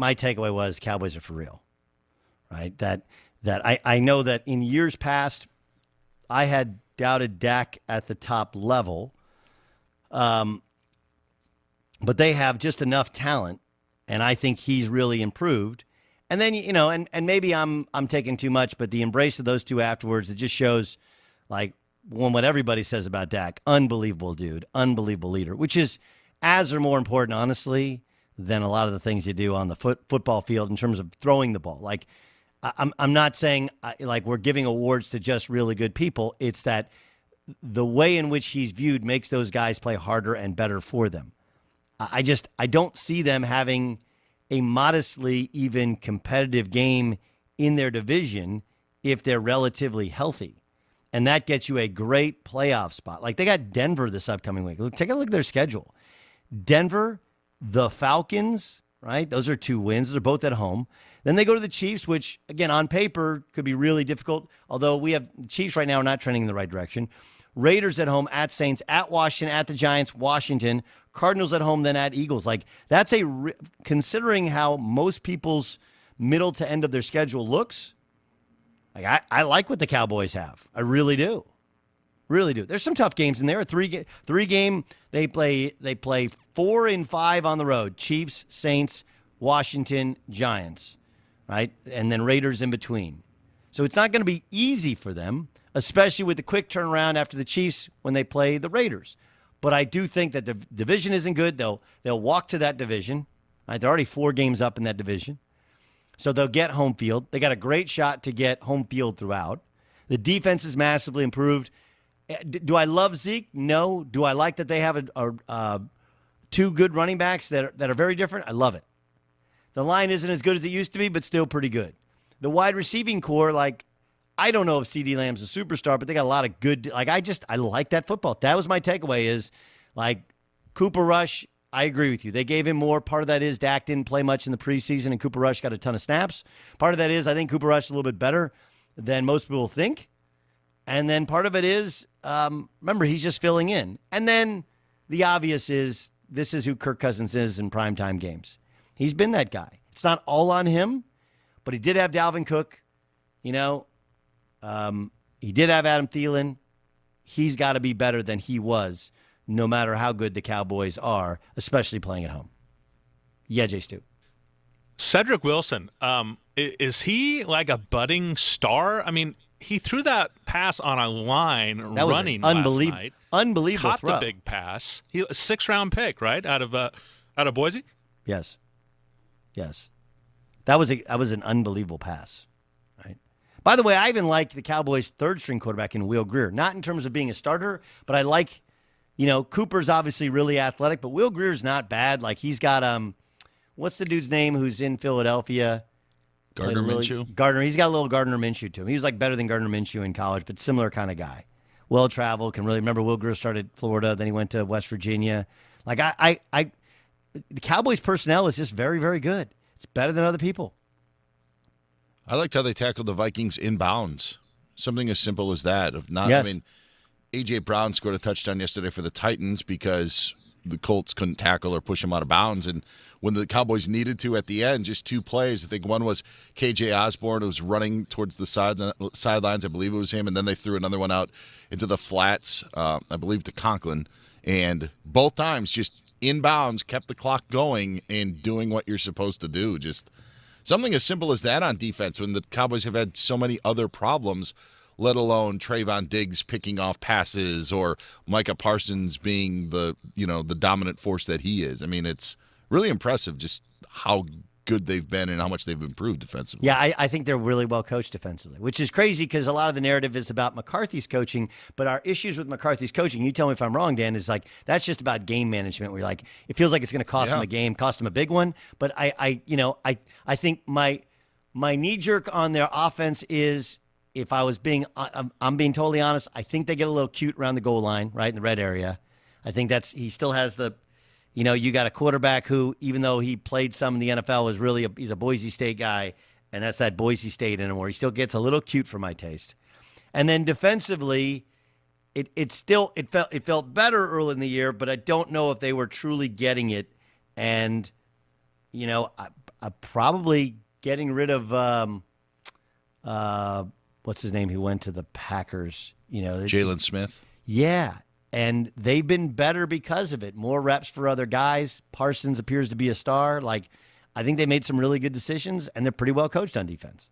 my takeaway was Cowboys are for real, right? That I know that in years past, I had doubted Dak at the top level, but they have just enough talent, and I think he's really improved. And then, and maybe I'm taking too much, but the embrace of those two afterwards, it just shows, like, what everybody says about Dak. Unbelievable dude, unbelievable leader, which is as or more important, honestly, than a lot of the things you do on the football field in terms of throwing the ball. Like, I'm not saying like we're giving awards to just really good people. It's that the way in which he's viewed makes those guys play harder and better for them. I don't see them having a modestly even competitive game in their division if they're relatively healthy. And that gets you a great playoff spot. Like, they got Denver this upcoming week. Take a look at their schedule. Denver, the Falcons, right? Those are 2 wins. Those are both at home. Then they go to the Chiefs, which, again, on paper could be really difficult, although we have Chiefs right now are not trending in the right direction. Raiders at home, at Saints, at Washington, at the Giants, Washington, Cardinals at home, then at Eagles. Like, that's considering how most people's middle to end of their schedule looks, like, I like what the Cowboys have. I really do. Really do. There's some tough games in there. A three game, they play 4 and 5 on the road. Chiefs, Saints, Washington, Giants, right? And then Raiders in between. So it's not going to be easy for them, especially with the quick turnaround after the Chiefs when they play the Raiders. But I do think that the division isn't good. They'll walk to that division. Right? They're already 4 games up in that division. So they'll get home field. They got a great shot to get home field throughout. The defense is massively improved. Do I love Zeke? No. Do I like that they have 2 good running backs that are very different? I love it. The line isn't as good as it used to be, but still pretty good. The wide receiving core, like, I don't know if CeeDee Lamb's a superstar, but they got a lot of good. Like, I like that football. That was my takeaway is, like, Cooper Rush, I agree with you. They gave him more. Part of that is Dak didn't play much in the preseason, and Cooper Rush got a ton of snaps. Part of that is I think Cooper Rush is a little bit better than most people think. And then part of it is, remember, he's just filling in. And then the obvious is this is who Kirk Cousins is in primetime games. He's been that guy. It's not all on him, but he did have Dalvin Cook. He did have Adam Thielen. He's got to be better than he was, no matter how good the Cowboys are, especially playing at home. Yeah, Jay Stu. Cedric Wilson, is he like a budding star? I mean, he threw that pass on a line that running was last night. Unbelievable Caught throw. the big pass. He a 6th-round pick, right, out of Boise? Yes. That was an unbelievable pass, right? By the way, I even like the Cowboys' 3rd-string quarterback in Will Grier. Not in terms of being a starter, but I like, Cooper's obviously really athletic, but Will Grier's not bad. Like, he's got what's the dude's name who's in Philadelphia? Gardner Minshew. Gardner. He's got a little Gardner Minshew to him. He was like better than Gardner Minshew in college, but similar kind of guy. Well-traveled, can really remember Will Grier started Florida, then he went to West Virginia. Like, the Cowboys' personnel is just very, very good. It's better than other people. I liked how they tackled the Vikings inbounds. Something as simple as that. Yes. I mean, A.J. Brown scored a touchdown yesterday for the Titans because the Colts couldn't tackle or push him out of bounds. And when the Cowboys needed to at the end, just 2 plays. I think one was K.J. Osborne, who was running towards the sidelines. I believe it was him. And then they threw another one out into the flats, I believe to Conklin. And both times just inbounds, kept the clock going and doing what you're supposed to do. Just something as simple as that on defense when the Cowboys have had so many other problems, let alone Trayvon Diggs picking off passes or Micah Parsons being the dominant force that he is. I mean, it's really impressive just how good they've been and how much they've improved defensively. Yeah, I think they're really well coached defensively, which is crazy because a lot of the narrative is about McCarthy's coaching, but our issues with McCarthy's coaching, you tell me if I'm wrong, Dan, is like that's just about game management where you're like, it feels like it's going to cost him a game, cost him a big one. But I think my knee-jerk on their offense is, if I was being totally honest, I think they get a little cute around the goal line, right, in the red area. I think he still has the, you got a quarterback who, even though he played some in the NFL, he's a Boise State guy, and that's that Boise State in him where he still gets a little cute for my taste. And then defensively, it felt better early in the year, but I don't know if they were truly getting it. And, probably getting rid of what's his name? He went to the Packers. Jalen Smith. Yeah, and they've been better because of it. More reps for other guys. Parsons appears to be a star. I think they made some really good decisions, and they're pretty well coached on defense.